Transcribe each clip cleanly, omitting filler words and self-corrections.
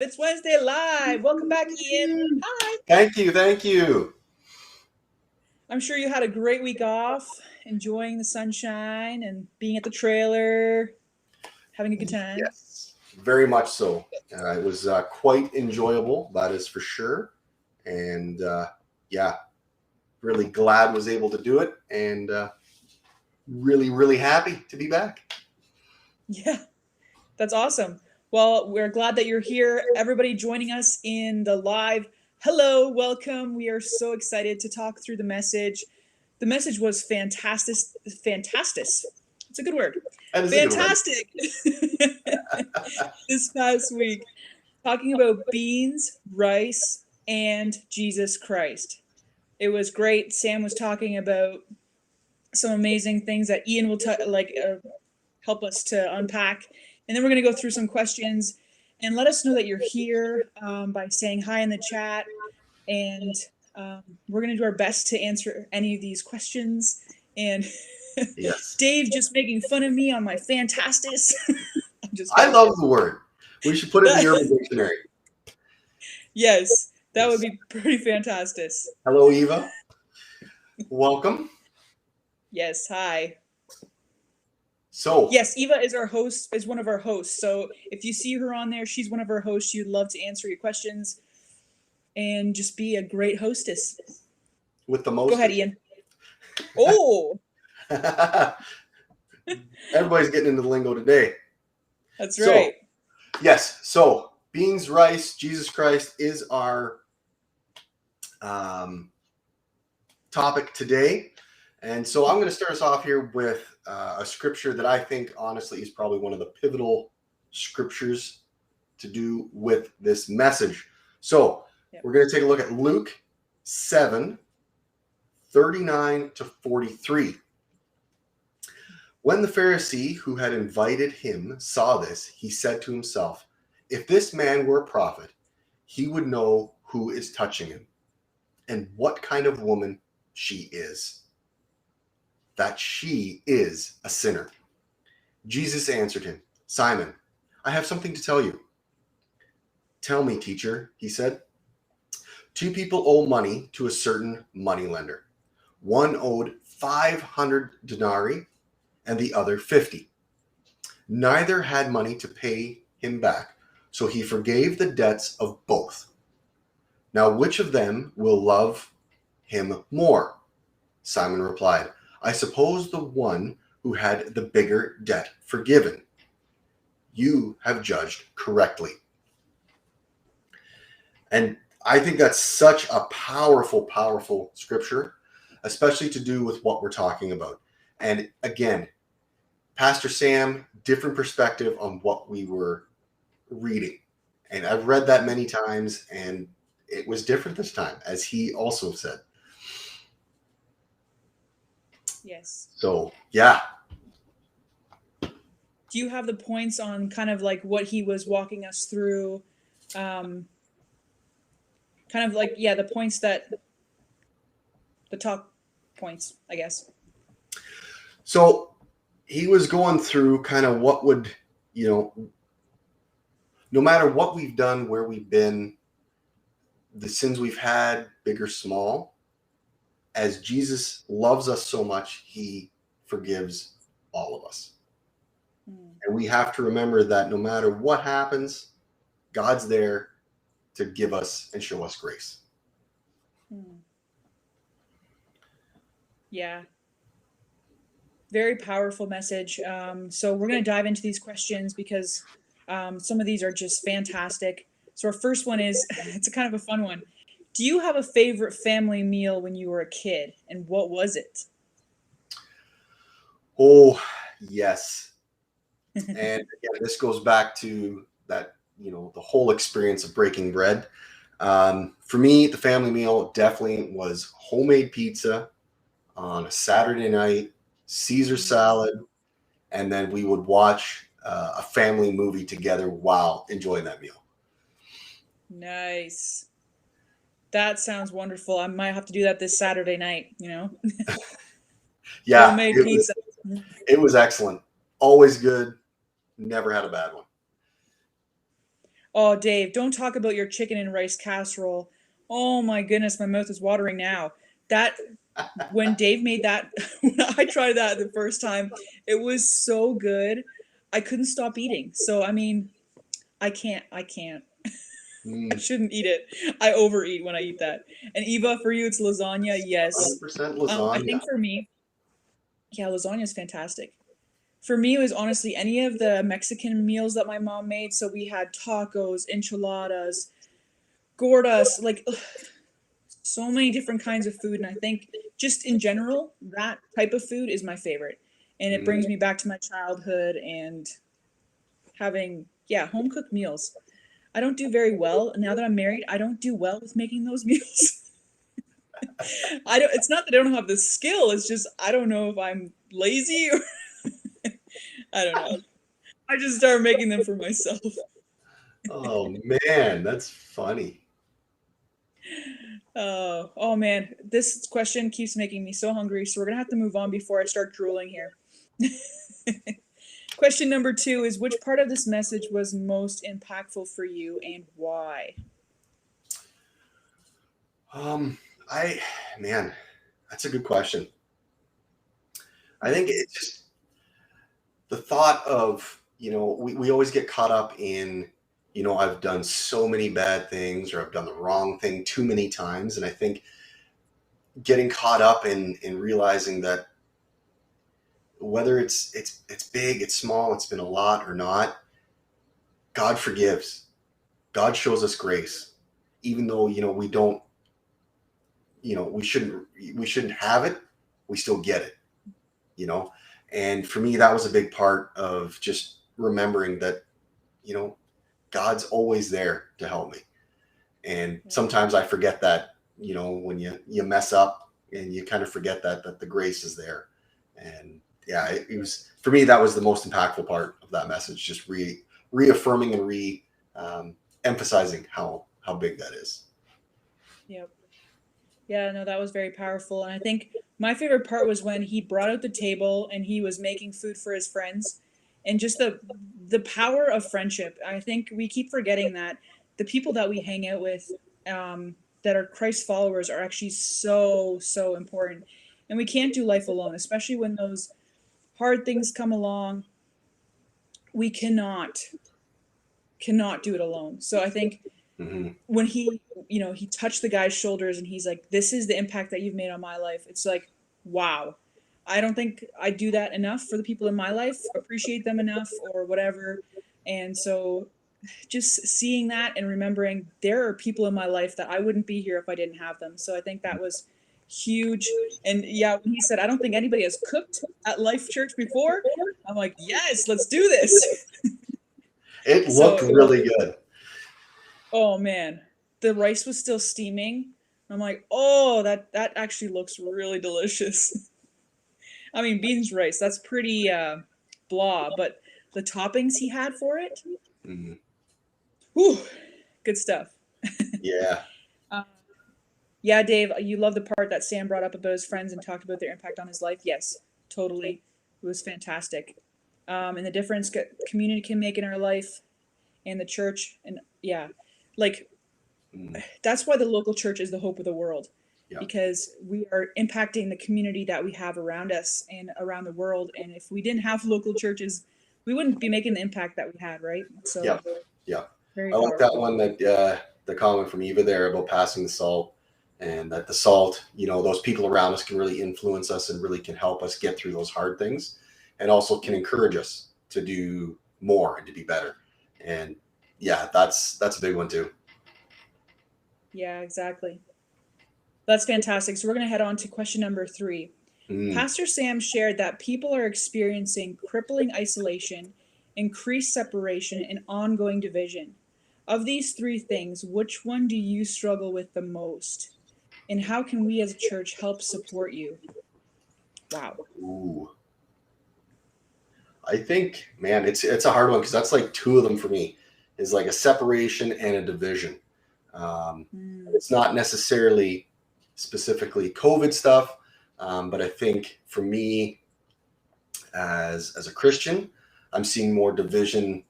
It's Wednesday Live. Welcome back, Ian. Hi. Thank you. I'm sure you had a great week off, enjoying the sunshine and being at the trailer, having a good time. Yes, very much so. It was quite enjoyable, that is for sure. And yeah, really glad was able to do it, and really happy to be back. Yeah, that's awesome. Well, we're glad that you're here. Everybody joining us in the live. Hello, welcome. We are so excited to talk through the message. The message was fantastic. Fantastic. It's a good word. That is a good one. Fantastic. This past week, talking about beans, rice, and Jesus Christ. It was great. Sam was talking about some amazing things that Ian will help us to unpack, and then we're going to go through some questions and let us know that you're here by saying hi in the chat, and we're going to do our best to answer any of these questions. And Yes, Dave just making fun of me on my fantastis. I love the word. We should put it in the Urban Dictionary. Yes, that would be pretty fantastic. Hello, Eva. Welcome. Yes, hi. So yes, Eva is our host, is one of our hosts. So if you see her on there, she's one of our hosts. She'd love to answer your questions and just be a great hostess. With the most. Go ahead, Ian. Oh. Everybody's getting into the lingo today. That's right. Yes. So beans, rice, Jesus Christ is our topic today. And so I'm going to start us off here with a scripture that I think, honestly, is probably one of the pivotal scriptures to do with this message. So we're going to take a look at Luke 7:39-43. When the Pharisee who had invited him saw this, he said to himself, if this man were a prophet, he would know who is touching him and what kind of woman she is, that she is a sinner. Jesus answered him, Simon, I have something to tell you. Tell me, teacher, he said. 2 people owe money to a certain moneylender. One owed 500 denarii and the other 50. Neither had money to pay him back, so he forgave the debts of both. Now, which of them will love him more? Simon replied, I suppose the one who had the bigger debt forgiven. You have judged correctly. And I think that's such a powerful scripture, especially to do with what we're talking about. And again, Pastor Sam, different perspective on what we were reading. And I've read that many times, and it was different this time, as he also said. Yes. So, yeah. Do you have the points on kind of like what he was walking us through? The points that the top points, I guess. So he was going through kind of what would, no matter what we've done, where we've been, the sins we've had, big or small, as Jesus loves us so much, he forgives all of us. And we have to remember that no matter what happens, God's there to give us and show us grace. Yeah. Very powerful message. So we're going to dive into these questions because some of these are just fantastic. So our first one is, it's a kind of a fun one. Do you have a favorite family meal when you were a kid, and what was it? Oh, yes. And again, this goes back to that, the whole experience of breaking bread. For me, the family meal definitely was homemade pizza on a Saturday night, Caesar salad, and then we would watch a family movie together while enjoying that meal. Nice. That sounds wonderful. I might have to do that this Saturday night, Yeah. Homemade pizza. It was excellent. Always good. Never had a bad one. Oh, Dave, don't talk about your chicken and rice casserole. Oh my goodness, my mouth is watering now. That when Dave made that, when I tried that the first time, it was so good. I couldn't stop eating. So I mean, I can't. I Mm, shouldn't eat it. I overeat when I eat that. And Eva, for you, it's lasagna. Yes. 100% I lasagna. think for me, yeah, lasagna is fantastic. For me, it was honestly any of the Mexican meals that my mom made. So we had tacos, enchiladas, gordas, like ugh, so many different kinds of food. And I think just in general, that type of food is my favorite. And it Mhm. brings me back to my childhood and having, yeah, home cooked meals. I don't do very well now that I'm married. I don't do well with making those meals. I don't. It's not that I don't have the skill. It's just I don't know if I'm lazy or I don't know. I just started making them for myself. Oh man, that's funny. Oh man, this question keeps making me so hungry. So we're gonna have to move on before I start drooling here. Question number two is which part of this message was most impactful for you and why? Um, I man, that's a good question. I think Mm, it's just the thought of, we always get caught up in, I've done so many bad things or I've done the wrong thing too many times. And I think getting caught up in realizing that whether it's big, it's small, it's been a lot or not, God forgives. God shows us grace. Even though, we don't, we shouldn't have it, we still get it, you know? And for me, that was a big part of just remembering that, you know, God's always there to help me. And yeah. sometimes I forget that, when you mess up and you kind of forget that the grace is there. And yeah, it was for me that was the most impactful part of that message, just reaffirming and emphasizing how big that is. Yep. Yeah, no, that was very powerful. And I think my favorite part was when he brought out the table and he was making food for his friends and just the power of friendship. I think we keep forgetting that the people that we hang out with that are Christ followers are actually so important. And we can't do life alone, especially when those hard things come along. We cannot do it alone. So I think Hmm. when he touched the guy's shoulders and he's like, this is the impact that you've made on my life. It's like, wow. I don't think I do that enough for the people in my life, appreciate them enough or whatever. And so just seeing that and remembering there are people in my life that I wouldn't be here if I didn't have them. So I think that was huge. And yeah, when he said, I don't think anybody has cooked at Life Church before, I'm like, yes, let's do this. It So looked really good. oh man, the rice was still steaming. I'm like, oh, that actually looks really delicious. I mean, beans rice, that's pretty blah, but the toppings he had for it, Hmm. whew, good stuff. Yeah. Uh, yeah, Dave, you love the part that Sam brought up about his friends and talked about their impact on his life. Yes, totally. It was fantastic. And the difference community can make in our life and the church. And yeah, like Mm. that's why the local church is the hope of the world Yeah. because we are impacting the community that we have around us and around the world. And if we didn't have local churches, we wouldn't be making the impact that we had, right? Yeah. So Yeah. very I like that powerful. one, that the comment from Eva there about passing the salt, and that the salt, those people around us can really influence us and really can help us get through those hard things, and also can Yeah. encourage us to do more and to be better. And yeah, that's a big one too. Yeah, exactly. That's fantastic. So we're going to head on to question number three. Mm, Pastor Sam shared that people are experiencing crippling isolation, increased separation, and ongoing division. Of these three things, which one do you struggle with the most? And how can we as a church help support you? Wow. ooh, I think, man, it's a hard one because that's like two of them for me. Is like a separation and a division. Mm, It's not necessarily specifically COVID stuff, but I think for me, as a Christian, I'm seeing more division,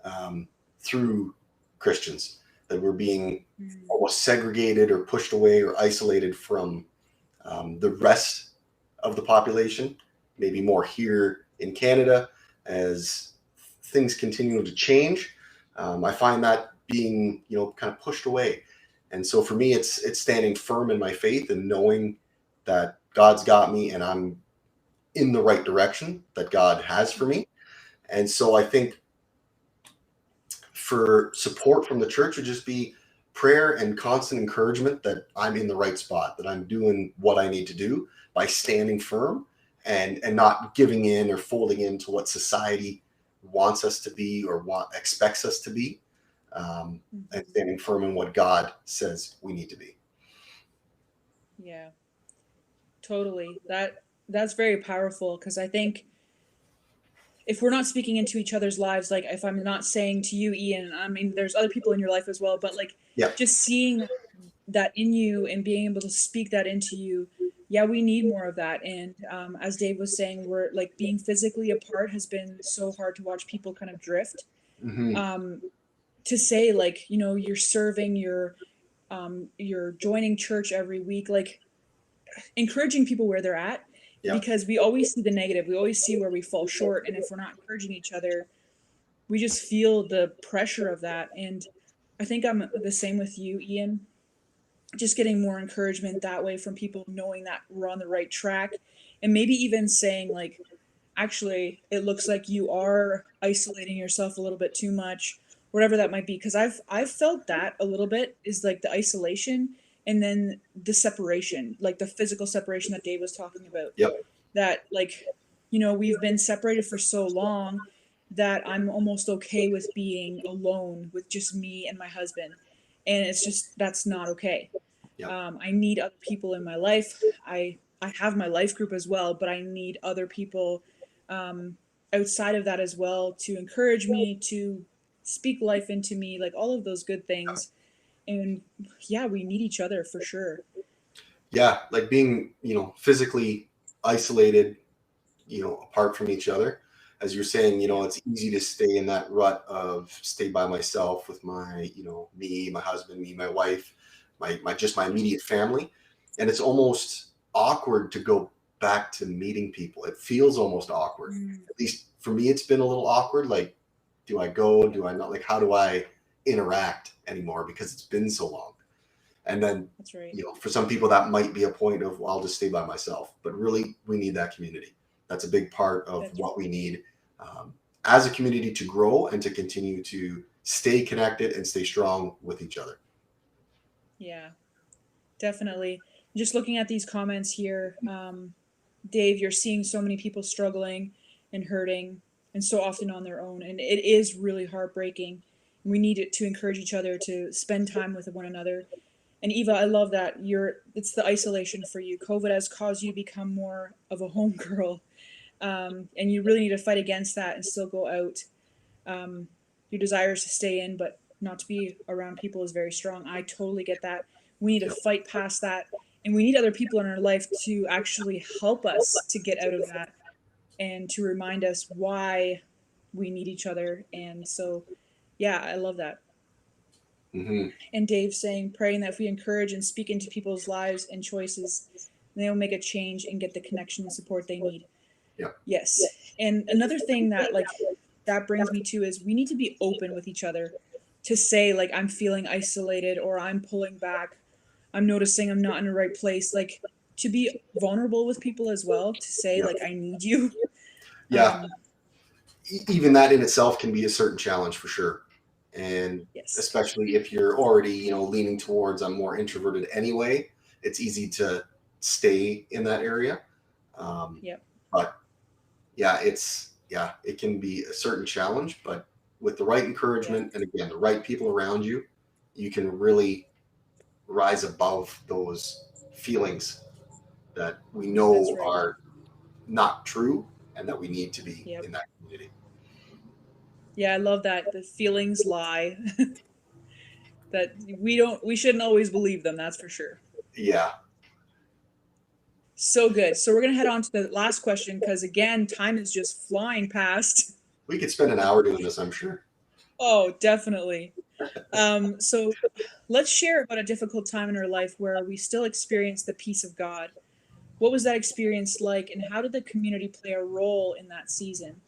um, through Christians, that we're being Mm. almost segregated or pushed away or isolated from the rest of the population, maybe more here in Canada as things continue to change. I find that being, kind of pushed away. And so for me, it's standing firm in my faith and knowing that God's got me and I'm in the right direction that God has for me. And so I think for support from the church would just be prayer and constant encouragement that I'm in the right spot, that I'm doing what I need to do by standing firm and not giving in or folding into what society wants us to be or expects us to be, and standing firm in what God says we need to be. Yeah, totally. That's very powerful, because I think if we're not speaking into each other's lives, like if I'm not saying to you, Ian, I mean, there's other people in your life as well, but like Yeah. just seeing that in you and being able to speak that into you, yeah, we need more of that. And as Dave was saying, we're like being physically apart has been so hard to watch people kind of drift. Mm-hmm. To say, like, you're serving, you're joining church every week, like encouraging people where they're at, Yeah. because we always see the negative, we always see where we fall short, and if we're not encouraging each other, we just feel the pressure of that. And I think I'm the same with you, Ian, just getting more encouragement that way from people, knowing that we're on the right track, and maybe even saying, like, actually, it looks like you are isolating yourself a little bit too much, whatever that might be. Because I've felt that a little bit, is like the isolation, and then the separation, like the physical separation that Dave was talking about. Yep. That, like, we've been separated for so long that I'm almost okay with being alone with just me and my husband, and it's just, that's not okay. Yep. I need other people in my life. I have my life group as well, but I need other people um, outside of that as well to encourage me, to speak life into me, like all of those good things. And yeah, we need each other for sure. Yeah, like being, physically isolated, apart from each other. As you're saying, Yeah. it's easy to stay in that rut of stay by myself with my, me, my husband, me, my wife, my immediate family. And it's almost awkward to go back to meeting people. It feels almost awkward. Mm, At least for me, it's been a little awkward. Like, do I go? Do I not? Like, how do I interact anymore? Because it's been so long. And then, that's right. for some people, that might be a point of, well, I'll just stay by myself. But really, we need that community. That's a big part of That's what we need as a community to grow and to continue to stay connected and stay strong with each other. Yeah, definitely. Just looking at these comments here, Dave, you're seeing so many people struggling and hurting, and so often on their own, and it is really heartbreaking. We need it to encourage each other to spend time with one another. And Eva, I love that it's the isolation for you. COVID has caused you to become more of a homegirl, and you really need to fight against that and still go out. Um, your desires to stay in, but not to be around people, is very strong. I totally get that. We need to Yep. fight past that, and we need other people in our life to actually help us to get out of that and to remind us why we need each other. And so, yeah, I love that. Mm-hmm. And Dave saying, praying that if we encourage and speak into people's lives and choices, they will make a change and get the connection and support they need. Yep. Yes. And another thing that, like, that brings me to is we need to be open with each other, to say, like, I'm feeling isolated, or I'm pulling back, I'm noticing I'm not in the right place, like, to be vulnerable with people as well, to say, Yep. like, I need you. Yeah. Um, Even that in itself can be a certain challenge for sure. And yes. especially if you're already, leaning towards I'm more introverted anyway, it's easy to stay in that area. Yep. But yeah, it can be a certain challenge, but with the right Yeah. encouragement and again, the right people around you, you can really rise above those feelings that we That's know right. are not true and that we need to be Yep. in that community. Yeah, I love that. The feelings lie. That we shouldn't always believe them, that's for sure. Yeah, So good. So we're gonna head on to the last question, because again, time is just flying past. we could spend an hour doing this, I'm sure. Oh, definitely. So let's share about a difficult time in our life where we still experience the peace of God. What was that experience like, and how did the community play a role in that season?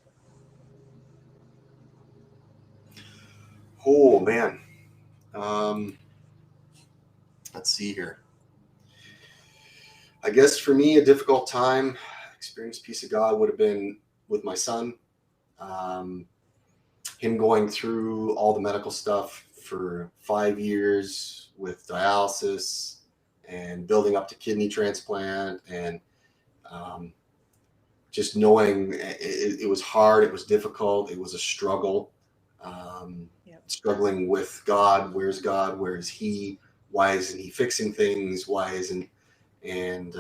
Oh man. Um, let's see here. I guess for me, a difficult time, experience peace of God would have been with my son. Um, him going through all the medical stuff for 5 years with dialysis and building up to kidney transplant, and um, just knowing it was hard, it was difficult, it was a struggle. Um, Yep. Struggling with God. Where's God? Where is He? Why isn't He fixing things? Why isn't and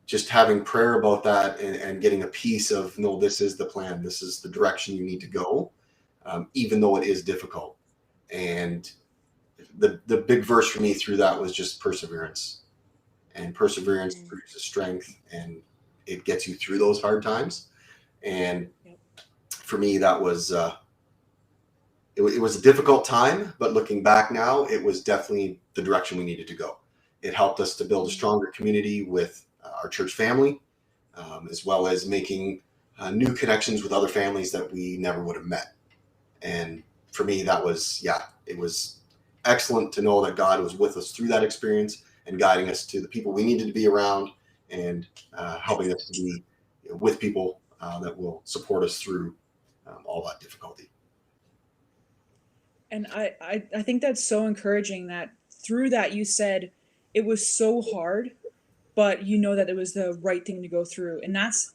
just having prayer about that, and getting a piece of, no, this is the plan, this is the direction you need to go, even though it is difficult. And the big verse for me through that was just perseverance, and perseverance Mm. produces strength, and it gets you through those hard times. And Yep. for me, that was it was a difficult time, but looking back now, it was definitely the direction we needed to go. It helped us to build a Mm. stronger community with our church family, as well as making new connections with other families that we never would have met. And for me, that was, yeah, it was excellent to know that God was with us through that experience and guiding us to the people we needed to be around, and helping us to be, with people that will support us through all that difficulty. And I think that's so encouraging that through that you said it was so hard, but you know that it was the right thing to go through. And that's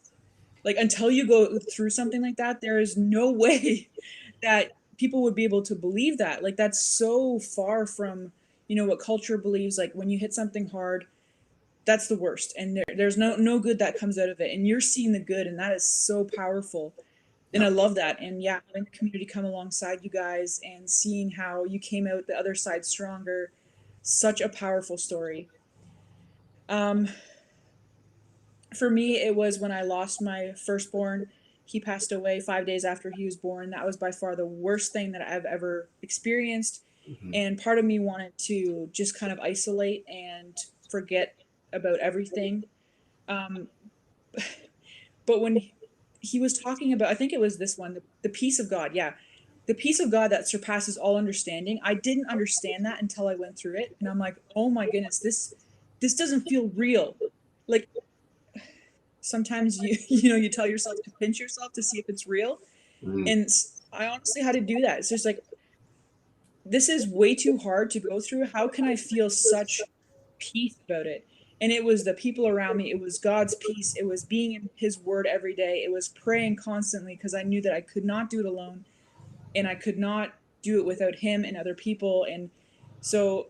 like, until you go through something like that, there is no way that people would be able to believe that. Like, that's so far from, what culture believes. Like, when you hit something hard, that's the worst. And there's no good that comes out of it. And you're seeing the good, and that is so powerful. And I Yeah. love that. And yeah, having the community come alongside you guys and seeing how you came out the other side stronger, such a powerful story. Um, for me, it was when I lost my firstborn. He passed away 5 days after he was born. That was by far the worst thing that I've ever experienced. Mhm. And part of me wanted to just kind of isolate and forget about everything. Um, but when he was talking about, I think it was this one, the peace of God. Yeah. The peace of God that surpasses all understanding. I didn't understand that until I went through it. And I'm like, oh my goodness, this doesn't feel real. Like, sometimes you you tell yourself to pinch yourself to see if it's real. Mhm. And I honestly had to do that. It's just like, this is way too hard to go through. How can I feel such peace about it? And it was the people around me. It was God's peace. It was being in His Word every day. It was praying constantly because I knew that I could not do it alone, and I could not do it without Him and other people. And so,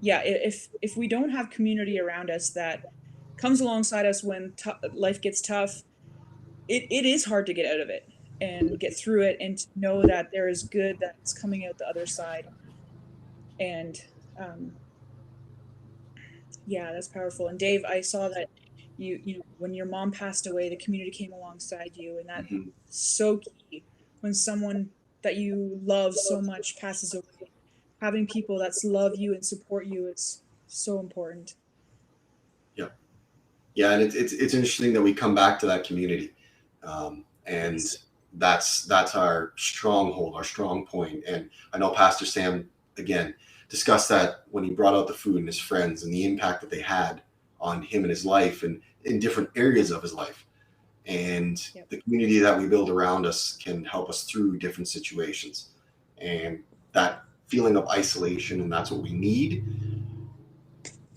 yeah, if we don't have community around us that comes alongside us when life gets tough, it is hard to get out of it and get through it, and to know that there is good that's coming out the other side. And um, yeah, that's powerful. And Dave, I saw that when your mom passed away, the community came alongside you, and that's Mhm. so key. When someone that you love so much passes away, having people that love you and support you is so important. Yeah. Yeah, and it's interesting that we come back to that community, and Yes. that's our stronghold, our strong point. And I know Pastor Sam again discussed that when he brought out the food and his friends and the impact that they had on him and his life and in different areas of his life. And Yep. the community that we build around us can help us through different situations. And that feeling of isolation, and that's what we need,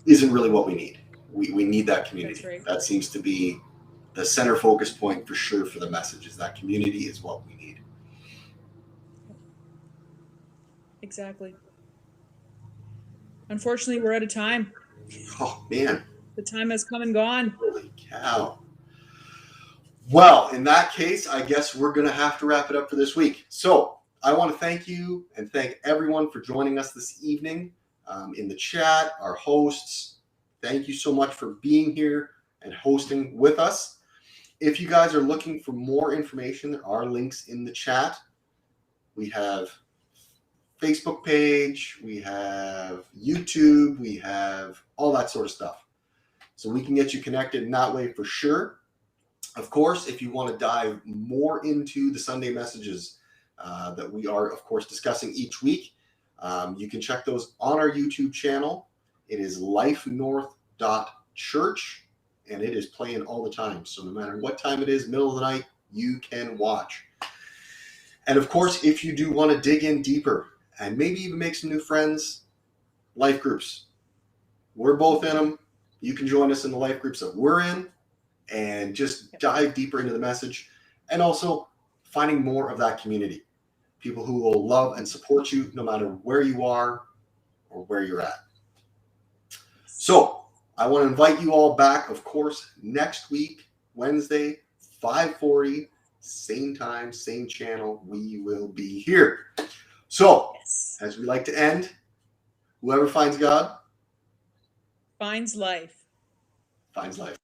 isn't really what we need. We need that That's community. right. That seems to be the center focus point for sure for the message, is that community is what we need. Yep. Exactly. Unfortunately, we're out of time. Oh man, The time has come and gone. holy cow. Well, in that case, I guess we're going to have to wrap it up for this week. So I want to thank you and thank everyone for joining us this evening, in the chat, our hosts. Thank you so much for being here and hosting with us. If you guys are looking for more information, there are links in the chat. We have Facebook page, we have YouTube, we have all that sort of stuff. So we can get you connected in that way for sure. Of course, if you want to dive more into the Sunday messages that we are, of course, discussing each week, you can check those on our YouTube channel. It is LifeNorth.Church, and it is playing all the time. So no matter what time it is, middle of the night, you can watch. And of course, if you do want to dig in deeper and maybe even make some new friends, life groups. We're both in them. You can join us in the life groups that we're in and just dive deeper into the message, and also finding more of that community. People who will love and support you no matter where you are or where you're at. So I want to invite you all back, of course, next week, Wednesday, 5:40, same time, same channel. We will be here. So, as we like to end, whoever finds God finds life. Finds life.